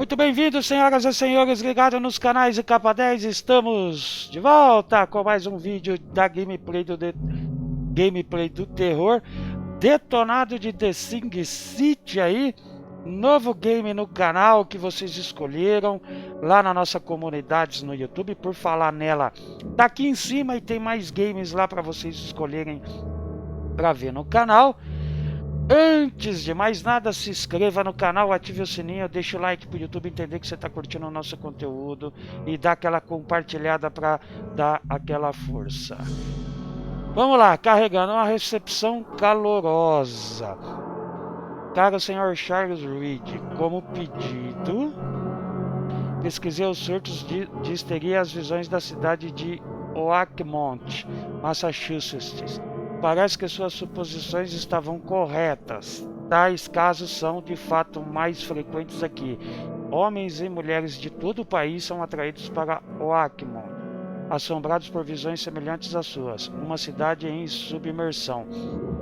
Muito bem-vindos, senhoras e senhores, ligados nos canais de capa 10. Estamos de volta com mais um vídeo da gameplay do terror Detonado de The City aí. Novo game no canal que vocês escolheram lá na nossa comunidade no YouTube. Por falar nela, tá aqui em cima e tem mais games lá para vocês escolherem para ver no canal. Antes de mais nada, se inscreva no canal, ative o sininho, deixa o like pro YouTube entender que você está curtindo o nosso conteúdo e dá aquela compartilhada para dar aquela força. Vamos lá, carregando uma recepção calorosa. Caro senhor Charles Reed, como pedido, pesquisei os surtos de histeria e as visões da cidade de OAKMONT, Massachusetts. Parece que suas suposições estavam corretas. Tais casos são de fato mais frequentes aqui. Homens e mulheres de todo o país são atraídos para OAKMONT, assombrados por visões semelhantes às suas. Uma cidade em submersão.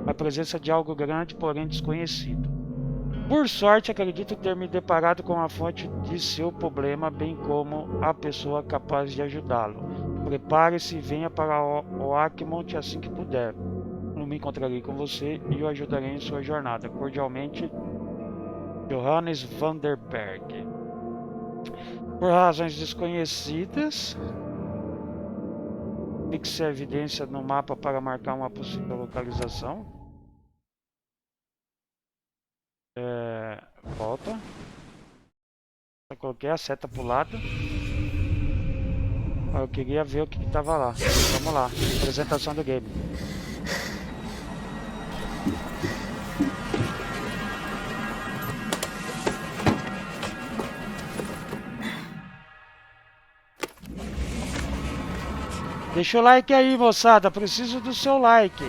A presença de algo grande, porém desconhecido. Por sorte, acredito ter me deparado com a fonte de seu problema, bem como a pessoa capaz de ajudá-lo. Prepare-se e venha para OAKMONT assim que puder. Me encontrarei com você e o ajudarei em sua jornada. Cordialmente, Johannes Vanderberg. Por razões desconhecidas, fixe a evidência no mapa para marcar uma possível localização. Volta. Eu coloquei a seta pro lado. Eu queria ver o que estava lá. Vamos lá. Apresentação do game. Deixa o like aí, moçada. Preciso do seu like.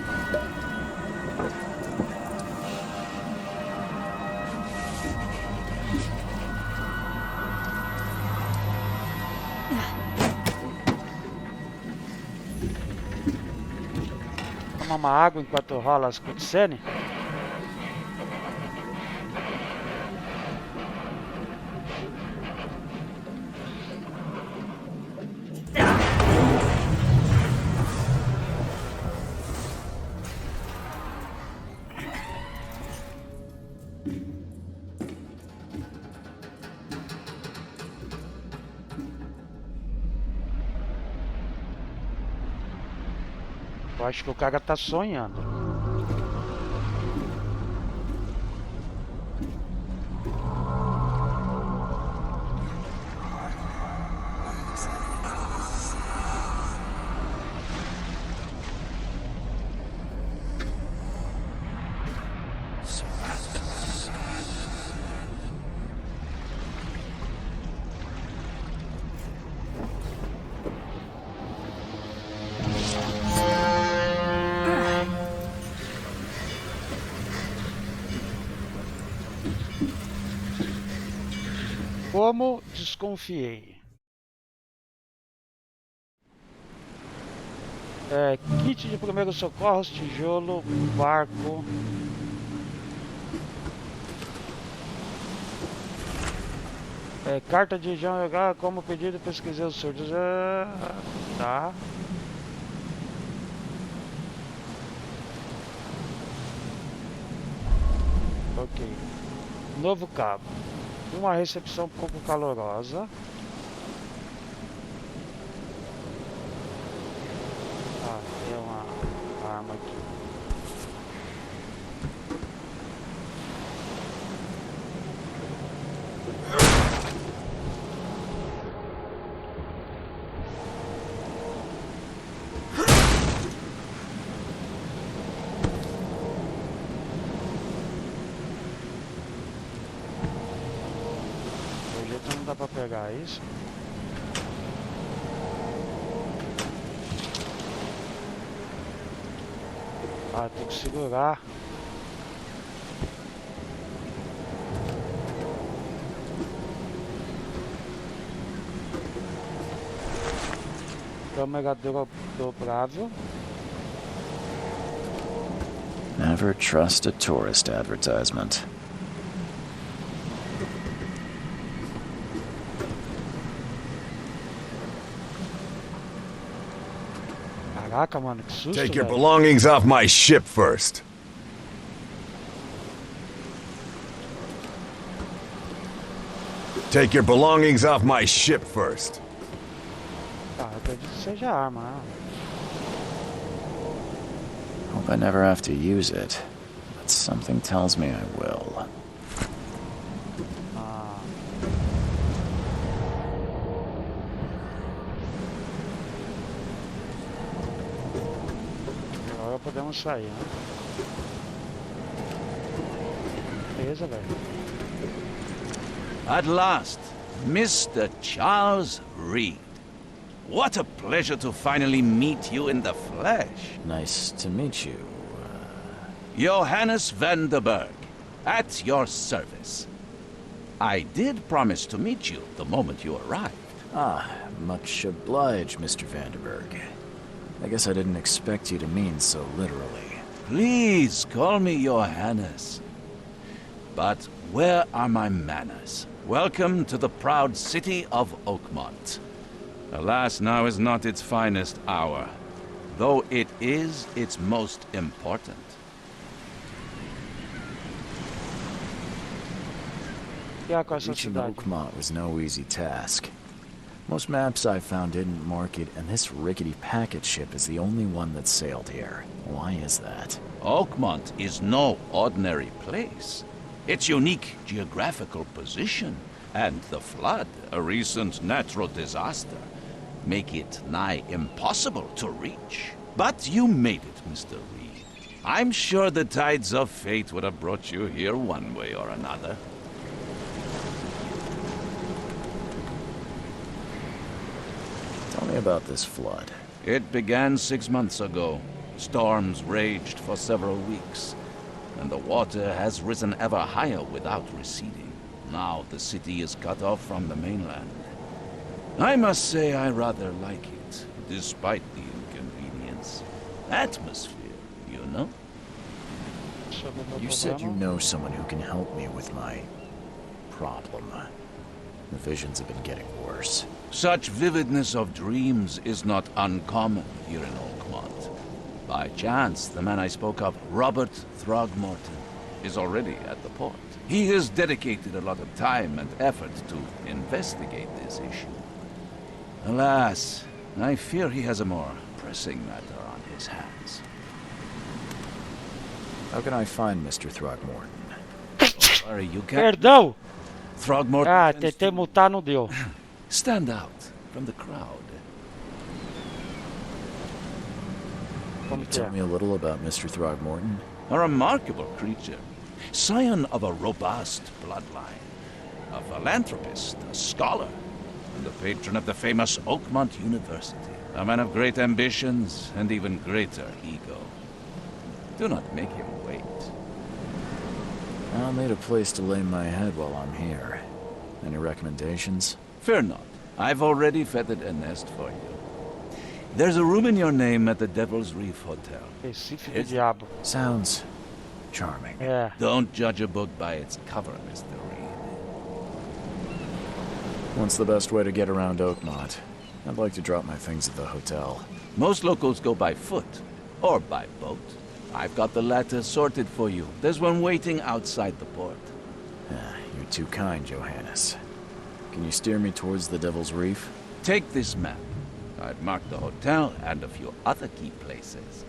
Tomar uma água enquanto rola as cutscenes. Eu acho que o cara tá sonhando. Como desconfiei. Kit de primeiros socorros, tijolo, barco. Carta de jogar como pedido, pesquisei os surtos. Tá. Ok. Novo cabo. Uma recepção um pouco calorosa. Tem uma arma aqui. Não dá pra pegar isso. Tem que segurar. Câmera dobrável. Never trust a tourist advertisement. Caraca, mano, que susto, Take your velho. belongings off my ship first. Take your belongings off my ship first. Ah, eu acredito que seja arma, né? Hope I never have to use it, but something tells me I will. Ah. Agora podemos sair, né? Beleza, velho. At last, Mr. Charles Reed. What a pleasure to finally meet you in the flesh. Nice to meet you. Johannes van der Berg, at your service. I did promise to meet you the moment you arrived. Ah, much obliged, Mr. Vanderberg. I guess I didn't expect you to mean so literally. Please call me Johannes. But where are my manners? Welcome to the proud city of OAKMONT. Alas, now is not its finest hour, though it is its most important. E a com essa Reaching cidade? Oakmont was no easy task. Most maps I found didn't mark it, and this rickety packet ship is the only one that sailed here. Why is that? OAKMONT is no ordinary place. Its unique geographical position and the flood, a recent natural disaster, make it nigh impossible to reach. But you made it, Mr. Reed. I'm sure the tides of fate would have brought you here one way or another. Tell me about this flood. It began 6 months ago. Storms raged for several weeks, and the water has risen ever higher without receding. Now the city is cut off from the mainland. I must say I rather like it, despite the inconvenience. Atmosphere, you know? You said you know someone who can help me with my problem. The visions have been getting worse. Such vividness of dreams is not uncommon here in Oakmont. By chance, the man I spoke of, Robert Throgmorton, is already at the port. He has dedicated a lot of time and effort to investigate this issue. Alas, I fear he has a more pressing matter on his hands. How can I find Mr. Throgmorton? Don't worry, you can't. Perdão! Throgmorton Ah, tends tentei to mutar, não deu. stand out from the crowd. Como que Tell é? me a little about Mr. Throgmorton. A remarkable creature, scion of a robust bloodline, a philanthropist, a scholar, and the patron of the famous Oakmont University. A man of great ambitions and even greater ego. Do not make him wait. I'll need a place to lay my head while I'm here. Any recommendations? Fear not. I've already feathered a nest for you. There's a room in your name at the Devil's Reef Hotel. Recife do Diabo. Sounds charming. É. Don't judge a book by its cover, Mr. Reed. What's the best way to get around Oakmont? I'd like to drop my things at the hotel. Most locals go by foot or by boat. I've got the latter sorted for you. There's one waiting outside the port. You're too kind, Johannes. Can you steer me towards the Devil's Reef? Take this map. I've marked the hotel and a few other key places.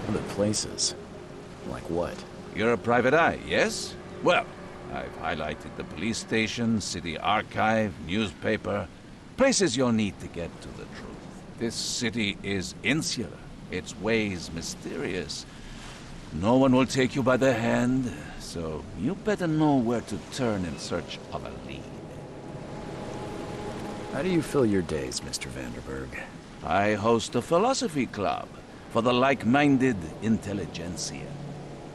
Other places? Like what? You're a private eye, yes? Well, I've highlighted the police station, city archive, newspaper, places you'll need to get to the truth. This city is insular, its ways mysterious. No one will take you by the hand, so you better know where to turn in search of a lead. How do you fill your days, Mr. Vanderberg? I host a philosophy club for the like-minded intelligentsia,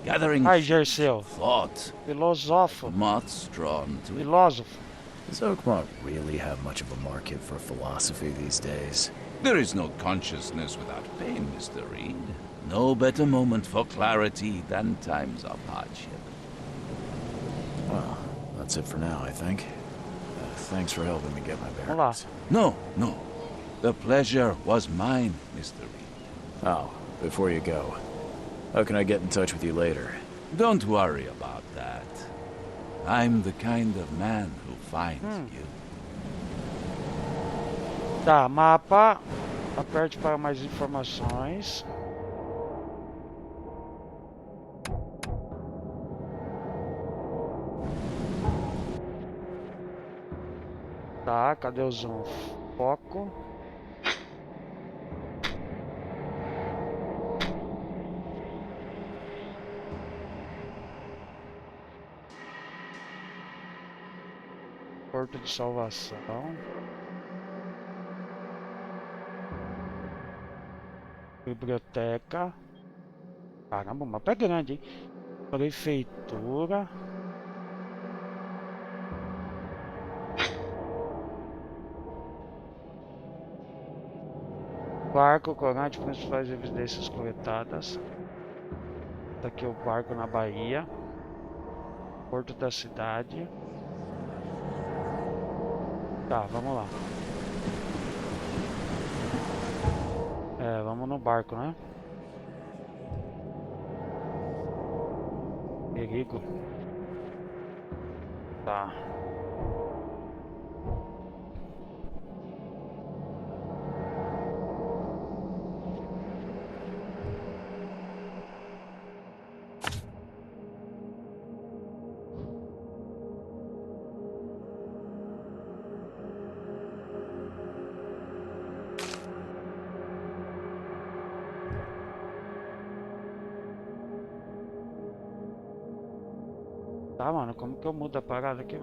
gathering Ai, Gerceu. thought, Filósofo. moths drawn to it. Filósofo. Does Oakmont really have much of a market for philosophy these days? There is no consciousness without pain, Mr. Reed. No better moment for clarity than times of hardship. Well, that's it for now, I think. Thanks for helping me get my Vamos lá. bearings. No, no. The pleasure was mine, Mr. Reed. Oh, before you go, how can I get in touch with you later? Don't worry about that. I'm the kind of man who finds you. Tá, mapa. Aperte para mais informações. Tá, cadê o zoom? Foco. Porto de salvação. Biblioteca. Caramba, o mapa é grande, hein? Prefeitura. Barco, corante, principais evidências coletadas. Tá aqui o barco na Bahia. Porto da cidade. Tá, vamos lá. É, vamos no barco, né? Perigo. Tá. Tá, mano, como que eu mudo a parada aqui?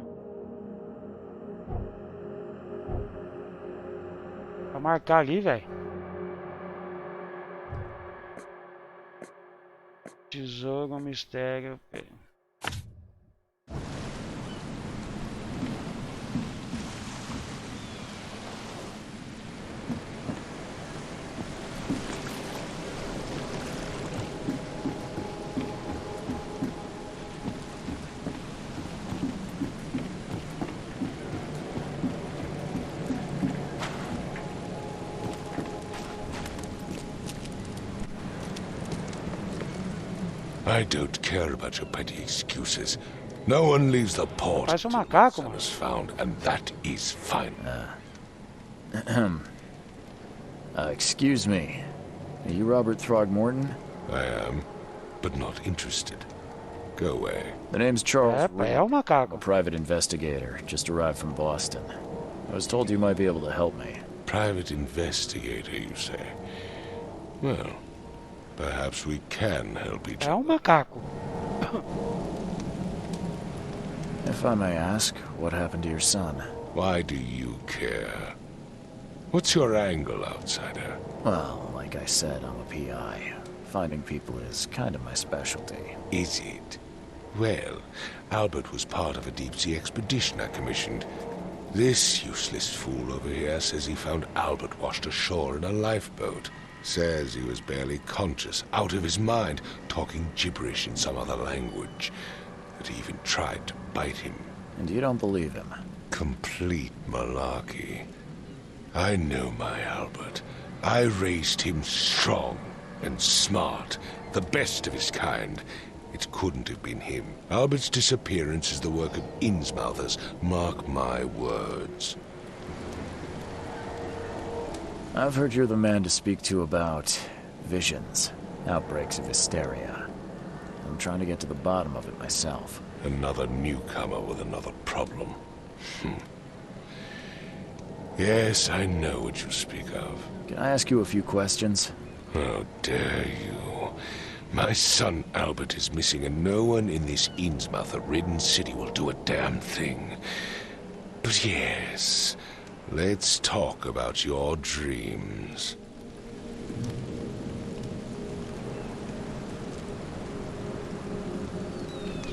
Pra marcar ali, velho. Tesouro, mistério. I don't care about your petty excuses. No one leaves the port Parece till macaco, the son mano. is found, and that is fine. Excuse me. Are you Robert Throgmorton? I am, but not interested. Go away. The name's Charles É, Reed. é o I'm a macaco. private investigator, just arrived from Boston. I was told you might be able to help me. Private investigator, you say? Well, perhaps we can help each É other. um macaco. If I may ask, what happened to your son? Why do you care? What's your angle, outsider? Well, like I said, I'm a PI. Finding people is kind of my specialty. Is it? Well, Albert was part of a deep-sea expedition I commissioned. This useless fool over here says he found Albert washed ashore in a lifeboat. Says he was barely conscious, out of his mind, talking gibberish in some other language. That he even tried to bite him. And you don't believe him? Complete malarkey. I know my Albert. I raised him strong and smart, the best of his kind. It couldn't have been him. Albert's disappearance is the work of Innsmouthers, mark my words. I've heard you're the man to speak to about visions, outbreaks of hysteria. I'm trying to get to the bottom of it myself. Another newcomer with another problem. Yes, I know what you speak of. Can I ask you a few questions? How dare you? My son Albert is missing, and no one in this Innsmouther-ridden city will do a damn thing. But yes, let's talk about your dreams.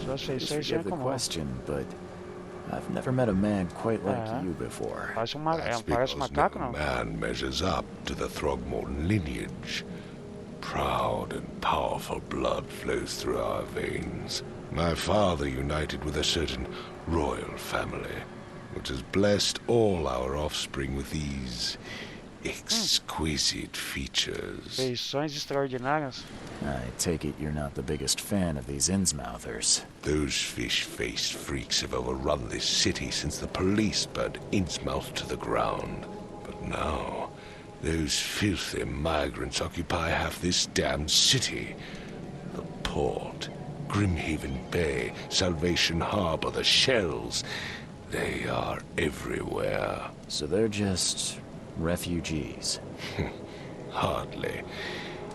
Suas Just feições forgive são the como. question, but I've never met a man quite like Uh-huh. you before. Parece That's parece because macaco, no não? man measures up to the Throgmorton lineage. Proud and powerful blood flows through our veins. My father united with a certain royal family, which has blessed all our offspring with these Exquisite features. Feições extraordinárias. I take it you're not the biggest fan of these Innsmouthers. Those fish-faced freaks have overrun this city since the police burned Innsmouth to the ground. But now, those filthy migrants occupy half this damned city. The port, Grimhaven Bay, Salvation Harbor, the shells. They are everywhere. So they're just refugees. Hardly.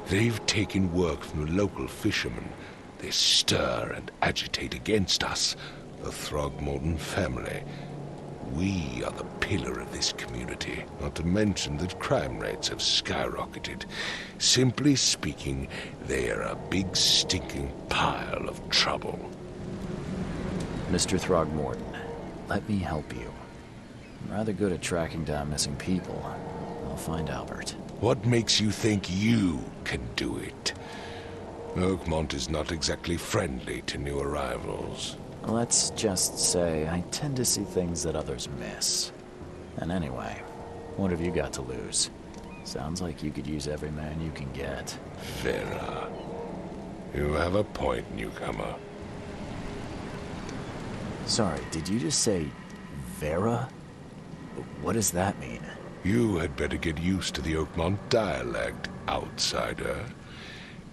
They've taken work from the local fishermen. They stir and agitate against us, the Throgmorton family. We are the pillar of this community, not to mention that crime rates have skyrocketed. Simply speaking, they are a big stinking pile of trouble. Mr. Throgmorton, let me help you. I'm rather good at tracking down missing people. I'll find Albert. What makes you think you can do it? OAKMONT is not exactly friendly to new arrivals. Let's just say I tend to see things that others miss. And anyway, what have you got to lose? Sounds like you could use every man you can get. Vera. You have a point, newcomer. Sorry, did you just say Vera? What does that mean? You had better get used to the OAKMONT dialect, outsider.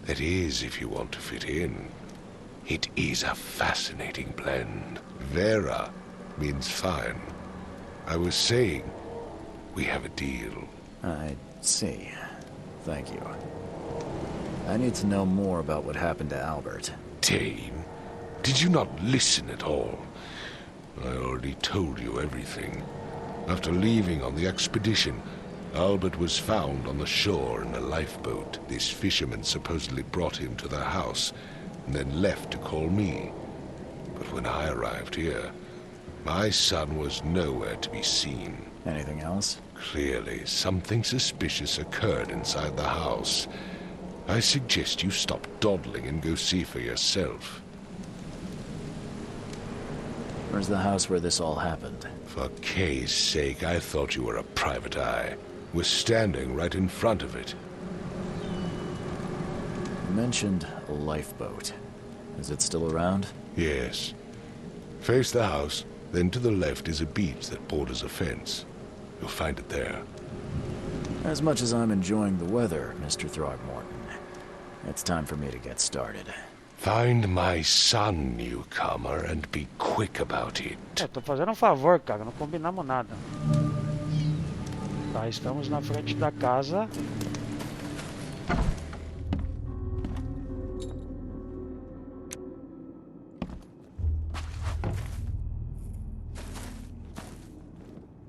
That is, if you want to fit in. It is a fascinating blend. Vera means fine. I was saying, we have a deal. I see. Thank you. I need to know more about what happened to Albert. Dane, did you not listen at all? I already told you everything. After leaving on the expedition, Albert was found on the shore in a lifeboat. This fisherman supposedly brought him to their house, and then left to call me. But when I arrived here, my son was nowhere to be seen. Anything else? Clearly, something suspicious occurred inside the house. I suggest you stop dawdling and go see for yourself. Where's the house where this all happened? For Kay's sake, I thought you were a private eye. We're standing right in front of it. You mentioned a lifeboat. Is it still around? Yes. Face the house, then to the left is a beach that borders a fence. You'll find it there. As much as I'm enjoying the weather, Mr. Throgmorton, it's time for me to get started. Find my son, newcomer, and be quick about it. Tô fazendo favor, cara. Não combinamos nada. Tá, estamos na frente da casa.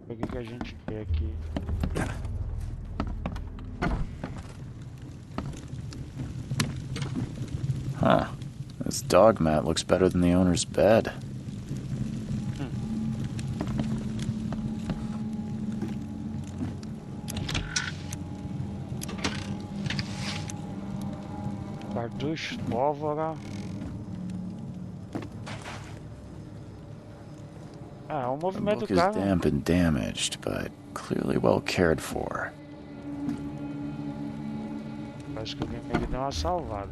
O que a gente quer aqui? Huh. This dog mat looks better than the owner's bed. Cartucho, pólvora. Ah, o The movimento book do is cara. damp and damaged, but clearly well cared for. Acho que alguém me deu uma salvada.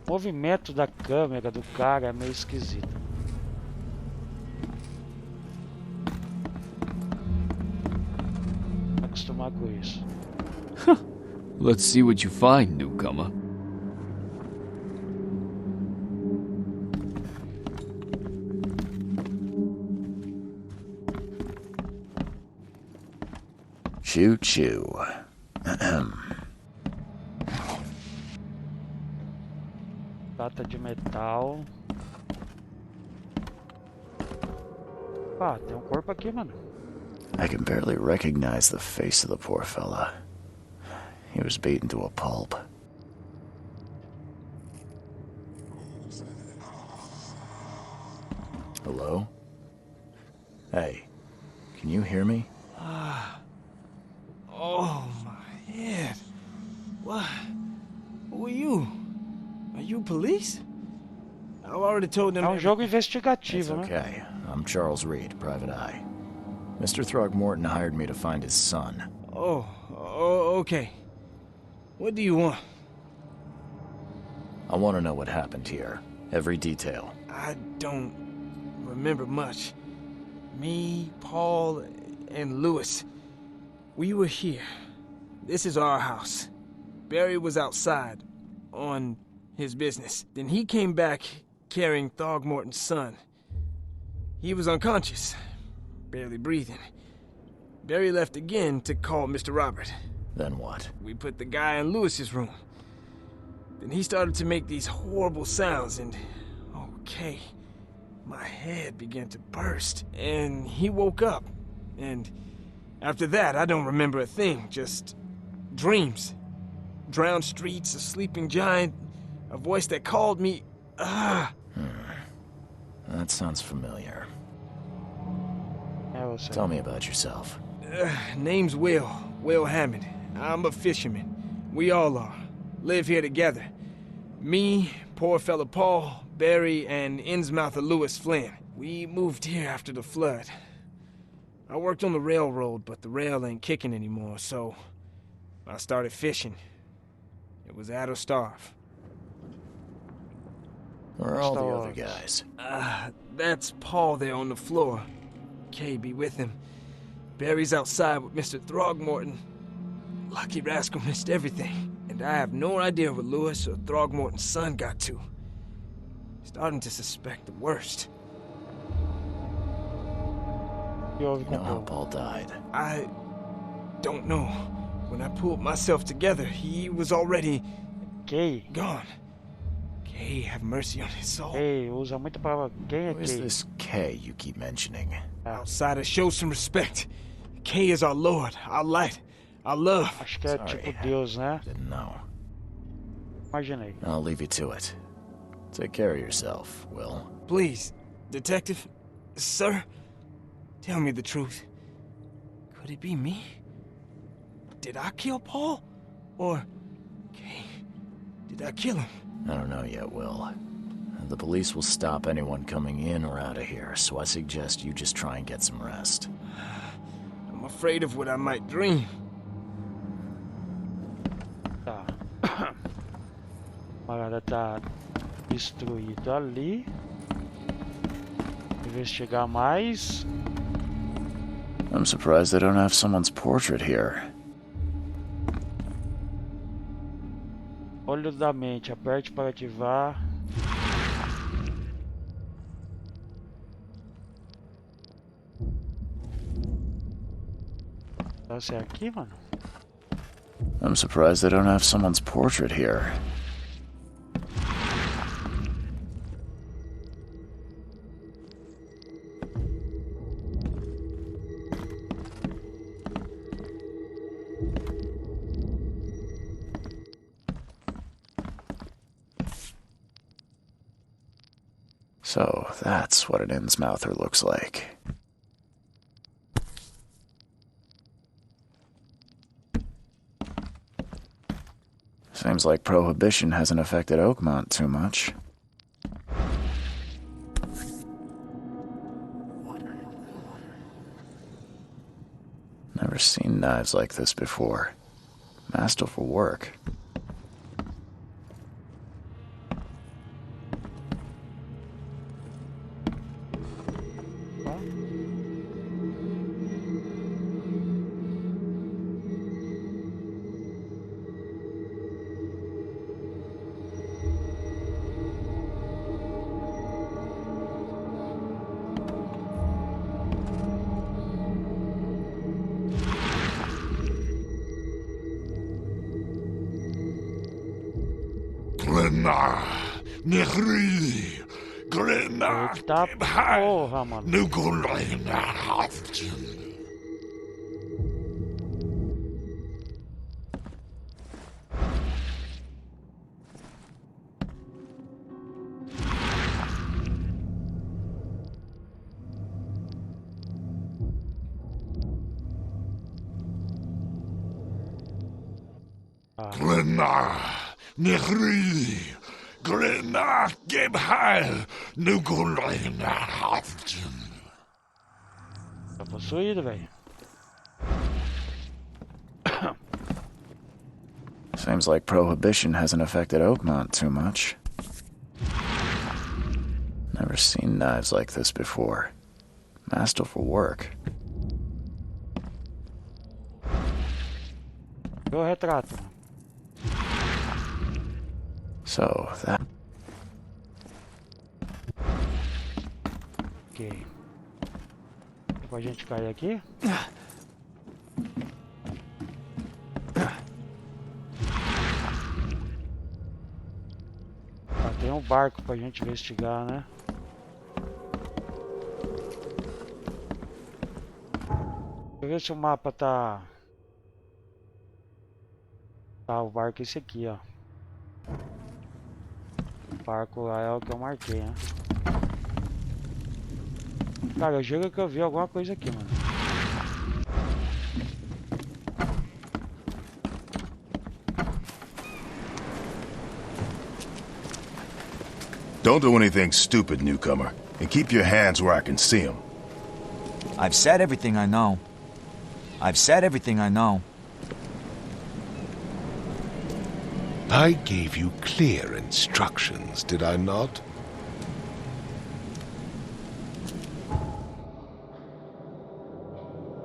O movimento da câmera do cara é meio esquisito. Acostumar com isso. Let's see what you find, newcomer. Choo choo. Lata de metal. Ah, tem um corpo aqui, mano. I can barely recognize the face of the poor fella. He was beaten to a pulp. Hello? Hey, Can you hear me? Oh, my head. What? Who are you? Are you police? I already told them. É um jogo It's investigativo, né? okay. I'm Charles Reed, Private Eye. Mr. Throgmorton hired me to find his son. Oh, okay. What do you want? I want to know what happened here. Every detail. I don't remember much. Me, Paul, and Lewis. We were here. This is our house. Barry was outside on his business. Then he came back carrying Throgmorton's son. He was unconscious, barely breathing. Barry left again to call Mr. Robert. Then what? We put the guy in Lewis's room. Then he started to make these horrible sounds and... okay, my head began to burst. And he woke up. And after that, I don't remember a thing, just dreams. Drowned streets, a sleeping giant, a voice that called me... That sounds familiar. É você. Tell me about yourself. Name's Will Hammond. I'm a fisherman. We all are. Live here together. Me, poor fella Paul, Barry, and Innsmouther Lewis Flynn. We moved here after the flood. I worked on the railroad, but the rail ain't kicking anymore, so I started fishing. It was add or starve. Where are all the other guys? That's Paul there on the floor. Kay be with him. Barry's outside with Mr. Throgmorton. Lucky rascal missed everything. And I have no idea where Lewis or Throgmorton's son got to. Starting to suspect the worst. Que houve You know com how o Paul died. I don't know. When I pulled myself together, he was already Kay? gone. Kay, have mercy on his soul. Kay, usa muito a palavra. Quem é Who is Kay? this K you keep mentioning? Outsider, show some respect. Kay is our Lord, our light, our love. Acho que é Sorry. tipo Deus, né? Didn't know. Imaginei. I'll leave you to it. Take care of yourself, Will. Please, detective, sir, tell me the truth. Could it be me? Did I kill Paul? Or, Kay, did I kill him? I don't know yet, Will. The police will stop anyone coming in or out of here, so I suggest you just try and get some rest. I'm afraid of what I might dream. Tá. A parada tá destruída ali. Investigar mais. I'm surprised they don't have someone's portrait here. Olho da mente. Aperte para ativar. Essa é aqui, mano? I'm surprised they don't have someone's portrait here. So, that's what an Innsmouther looks like. Seems like Prohibition hasn't affected Oakmont too much. Never seen knives like this before. Masterful work. Eita porra, mano. Glennar, Nehri, Glennar, Gebheil, Nugulina. Tá possuído, velho. Seems like prohibition hasn't affected Oakmont too much. Never seen knives like this before. Masterful work. Meu retrato. So, that... Ok. Pra gente cair aqui. Tem um barco pra gente investigar, né? Deixa eu ver se o mapa tá... Tá, o barco é esse aqui, ó. O barco lá é o que eu marquei, né? Cara, eu juro que eu vi alguma coisa aqui, mano. Don't do anything stupid, newcomer, and keep your hands where I can see them. I've said everything I know. I've said everything I know. I gave you clear instructions, did I not?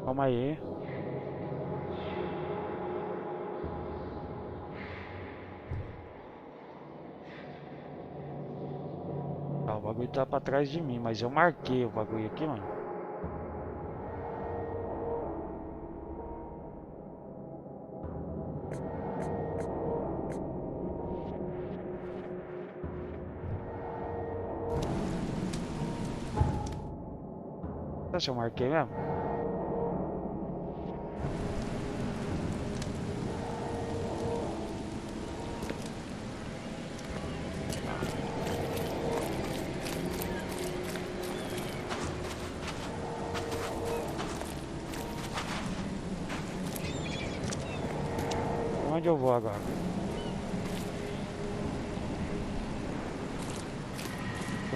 Calma aí. O bagulho tá pra trás de mim, mas eu marquei o bagulho aqui, mano. Será que eu marquei mesmo? Onde eu vou agora?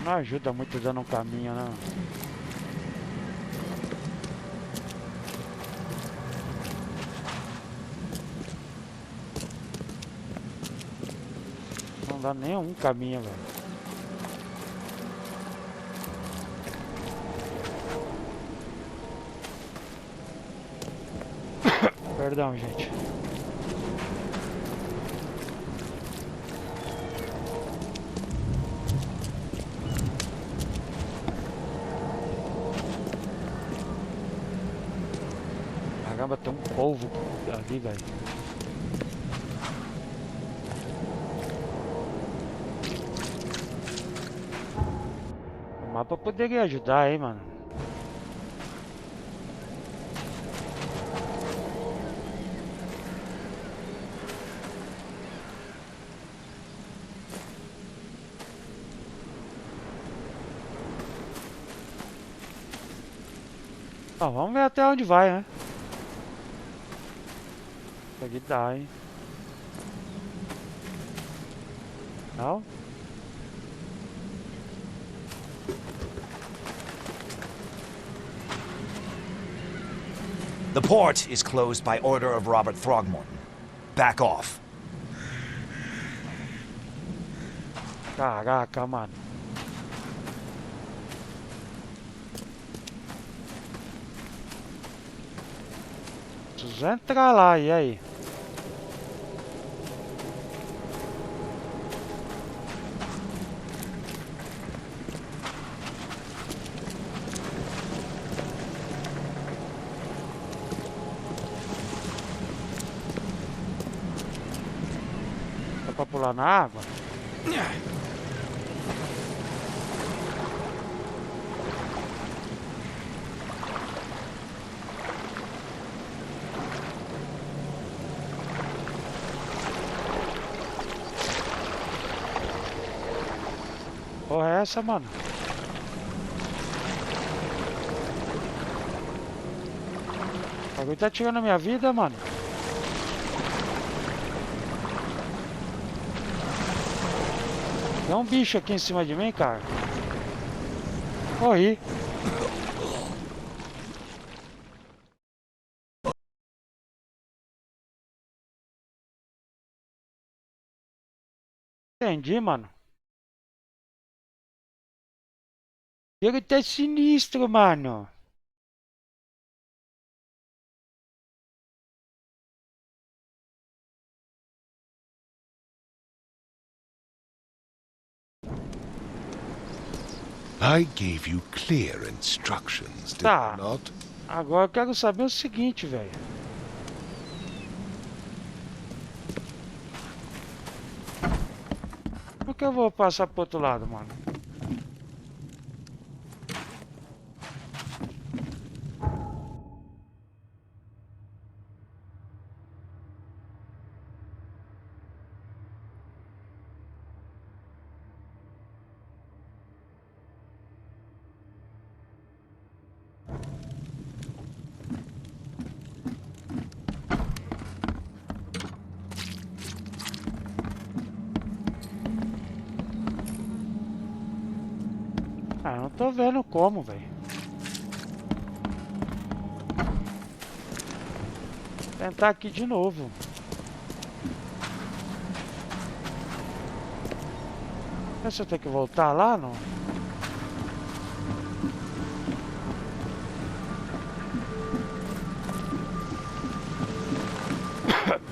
Não ajuda muito dando um caminho, né? Não dá nenhum caminho, velho. Perdão, gente. Caramba, tem um polvo ali, velho. O mapa poderia ajudar, hein, mano. Ah, vamos ver até onde vai, né? Isso aqui dá, hein? Não? The port is closed by order of Robert Throgmorton. Back off. Caraca, mano. Preciso entrar lá, e aí? Dá pra pular na água? Porra é essa, mano? O bagulho tá tirando a minha vida, mano. Tem um bicho aqui em cima de mim, cara. Corri. Entendi, mano. Ele tá sinistro, mano. I gave you clear instructions, did Tá. I not? Agora eu quero saber o seguinte, velho. Por que eu vou passar pro outro lado, mano? Ah, eu não tô vendo como, velho. Vou tentar aqui de novo. Será que eu tenho que voltar lá, não?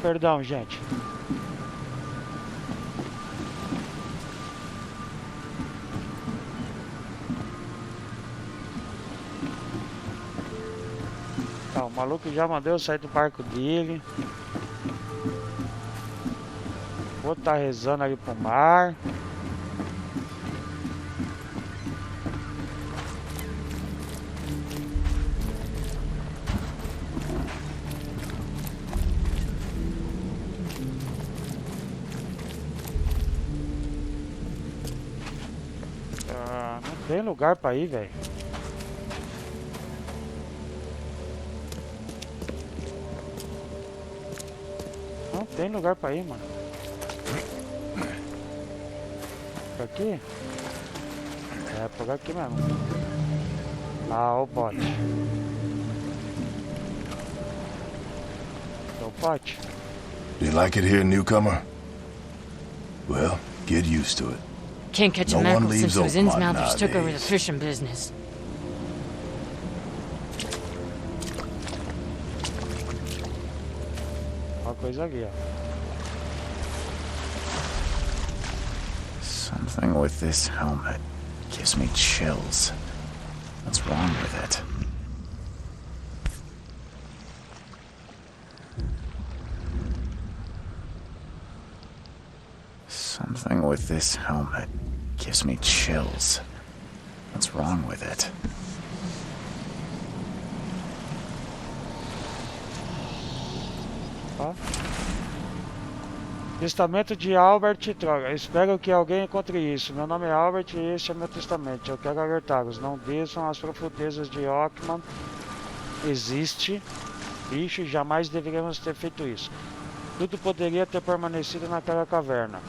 Perdão, gente. Tá, o maluco já mandou eu sair do barco dele. Vou tá rezando ali pro mar. Ah, não tem lugar pra ir, velho. Não tem lugar pra ir, mano. Por aqui? É, por aqui mesmo. Ah, o bote. É o bote. You like it here, newcomer? Well, get used to it. Can't catch No a one mackerel leaves since those Oakmont Innsmouthers took over the nowadays. fishing business. Uma coisa ali, ó. Something with this helmet gives me chills. What's wrong with it? Something with this helmet gives me chills. What's wrong with it? Ó. Testamento de Albert Troga. Espero que alguém encontre isso. Meu nome é Albert e este é meu testamento. Eu quero alertá-los. Não desçam as profundezas de OAKMONT. Existe bicho e jamais deveríamos ter feito isso. Tudo poderia ter permanecido naquela caverna.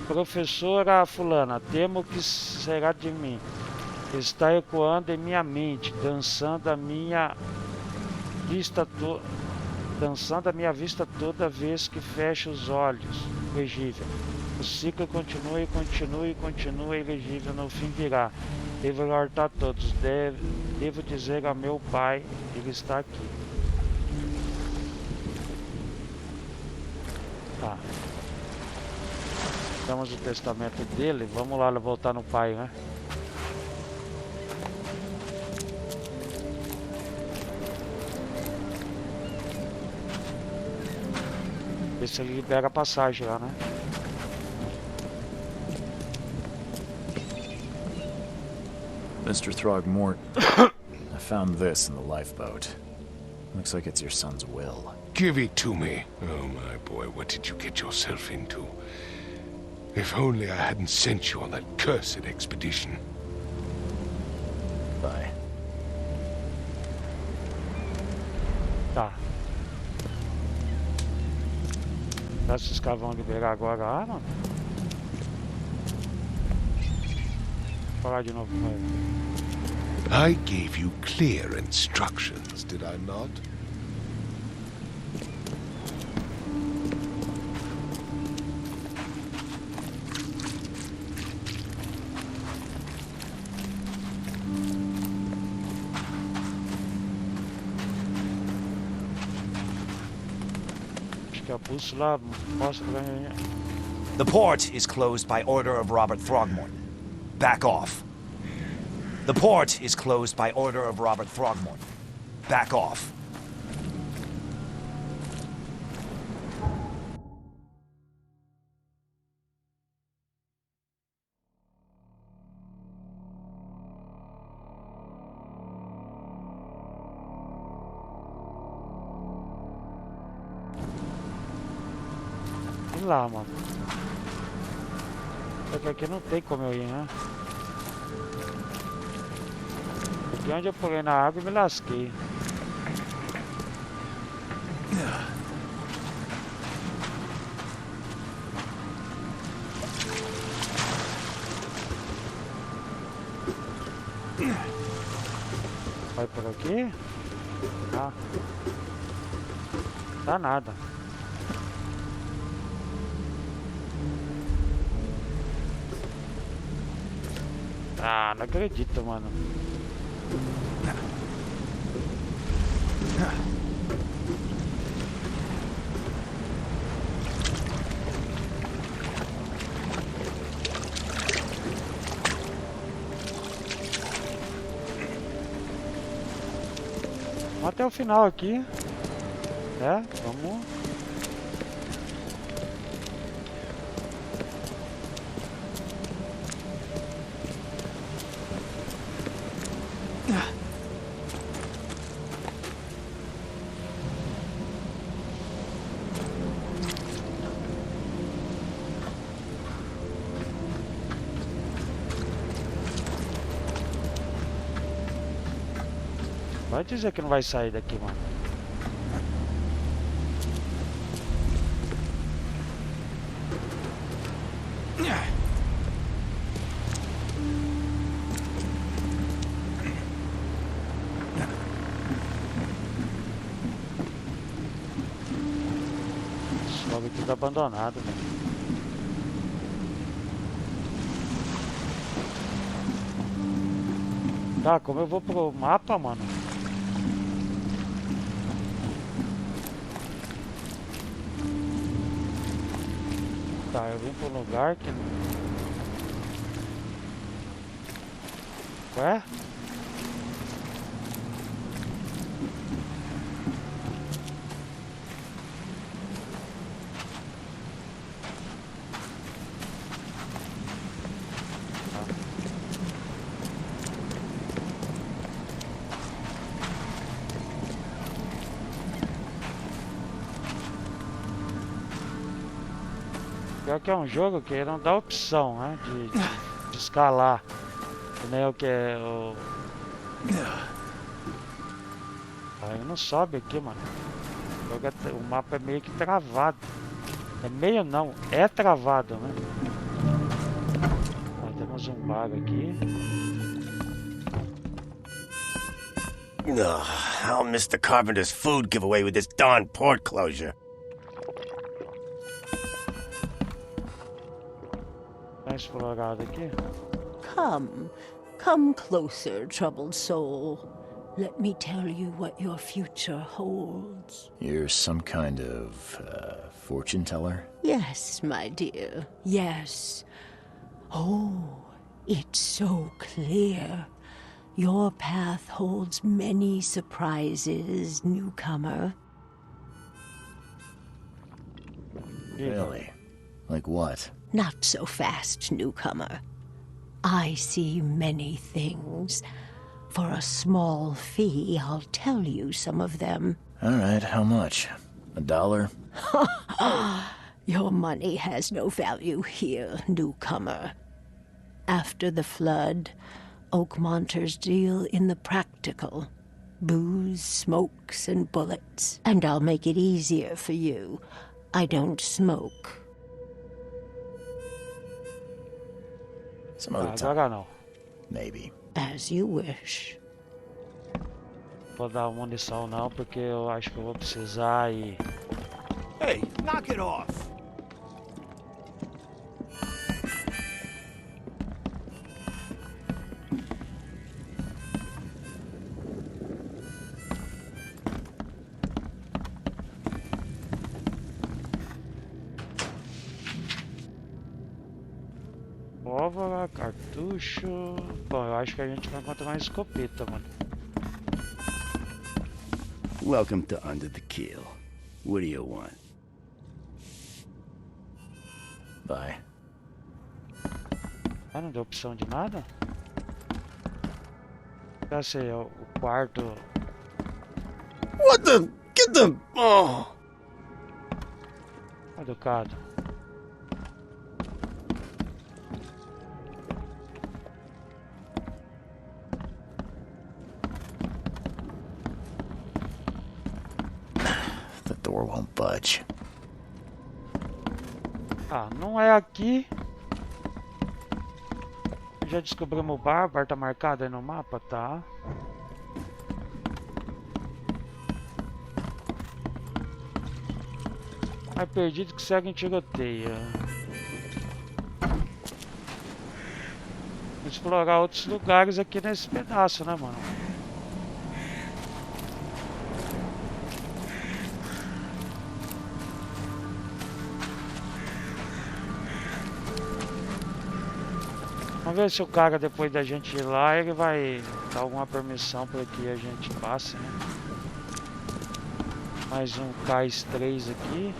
Professora fulana, temo que será de mim. Está ecoando em minha mente, dançando a minha vista toda vez que fecho os olhos. Legível. O ciclo continua e continua e continua ilegível. No fim virá. Devo alertar todos. Devo dizer a meu pai, ele está aqui. Tá. Damos o testamento dele. Vamos lá voltar no pai, né? Ver se ele libera a passagem lá, né? Mr. Throgmorton, I found this in the lifeboat. Looks like it's your son's will. Give it to me. Oh, my boy, what did you get yourself into? If only I hadn't sent you on that cursed expedition. Bye. Tá. Será que esses caras vão liberar agora a arma? falar de novo com ele. I gave you clear instructions, did I not? Acho que a bússola mostra pra mim. The port is closed by order of Robert Throgmorton. Back off. The port is closed by order of Robert Throgmorton. Back off. E lá, mano. Porque aqui não tem como eu ir, né? Aqui onde eu pulei na água e me lasquei. Vai por aqui? Ah. Tá nada. Ah, não acredito, mano. Vamos até o final aqui. É, vamos. Vai dizer que não vai sair daqui, mano. Esse logo tudo abandonado, velho. Tá, como eu vou pro mapa, mano? Tá, eu vim pra um lugar que... Ué? Pior que é um jogo que não dá opção, né? De escalar. Que nem o que é o... Aí não sobe aqui, mano. O mapa é meio que travado. É meio não, é travado, né? Ó, temos um bar aqui. Ugh, I'll miss the Carpenter's food giveaway with this darn port closure. Tá explorado aqui. Come closer, troubled soul. Let me tell you what your future holds. You're some kind of, fortune teller? Yes, my dear, yes. Oh, it's so clear. Your path holds many surprises, newcomer. Really? Like what? Not so fast, newcomer. I see many things. For a small fee, I'll tell you some of them. All right, how much? $1? Your money has no value here, newcomer. After the flood, Oakmonters deal in the practical. Booze, smokes, and bullets. And I'll make it easier for you. I don't smoke. Some other time. Agora não. Maybe. As you wish. Vou dar munição não, porque eu acho que eu vou precisar e... Hey, knock it off! Pólvora, cartucho... Bom, eu acho que a gente vai encontrar uma escopeta, mano. Welcome to Under the Kill. What do you want? Bye. Ah, não deu opção de nada? Já sei, é o quarto... What the? Get the... Oh! Educado. The door won't budge. Ah, não é aqui. Já descobrimos o bar tá marcado aí no mapa, tá? Mais perdido que segue em tiroteio. Vou explorar outros lugares aqui nesse pedaço, né, mano? Vamos ver se o cara, depois da gente ir lá, ele vai dar alguma permissão para que a gente passe, né? Mais um K3 aqui.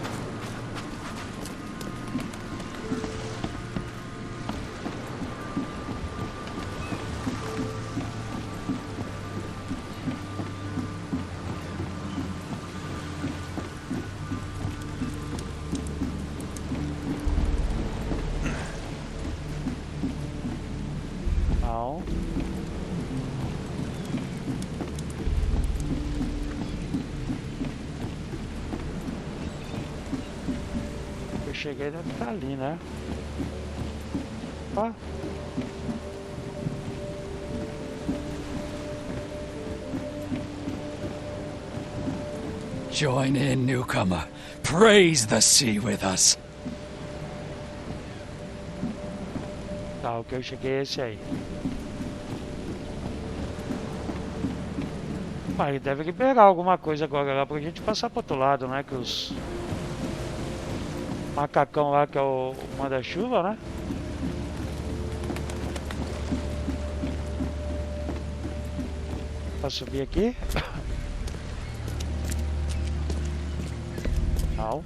Não. Eu cheguei, deve estar ali, né? Ó. Join in, newcomer. Praise the sea with us. Tá, o que eu cheguei é esse aí. Mas deve liberar alguma coisa agora lá pra gente passar pro outro lado, né? Que os macacão lá, que é o manda-chuva, né? Pra subir aqui. Não.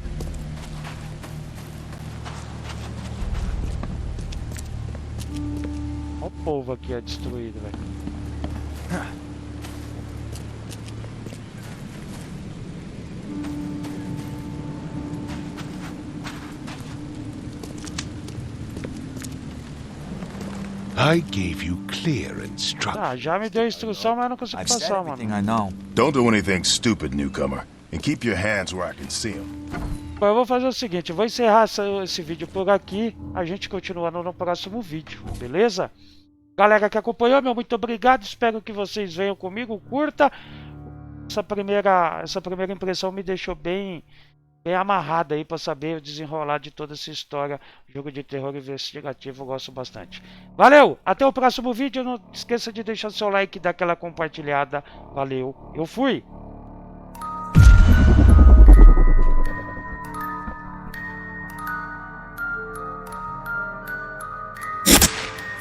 Olha o povo aqui, é destruído, velho. I gave you clear instructions. Tá, já me deu instrução, mas eu não consigo passar, mano. Don't do anything stupid, newcomer. And keep your hands where I can see them. Bom, eu vou fazer o seguinte, eu vou encerrar esse vídeo por aqui. A gente continua no próximo vídeo, beleza? Galera que acompanhou, meu muito obrigado. Espero que vocês venham comigo, curta. Essa primeira impressão me deixou bem amarrada aí para saber o desenrolar de toda essa história. Jogo de terror investigativo, eu gosto bastante. Valeu, até o próximo vídeo. Não esqueça de deixar seu like e dar aquela compartilhada. Valeu, eu fui!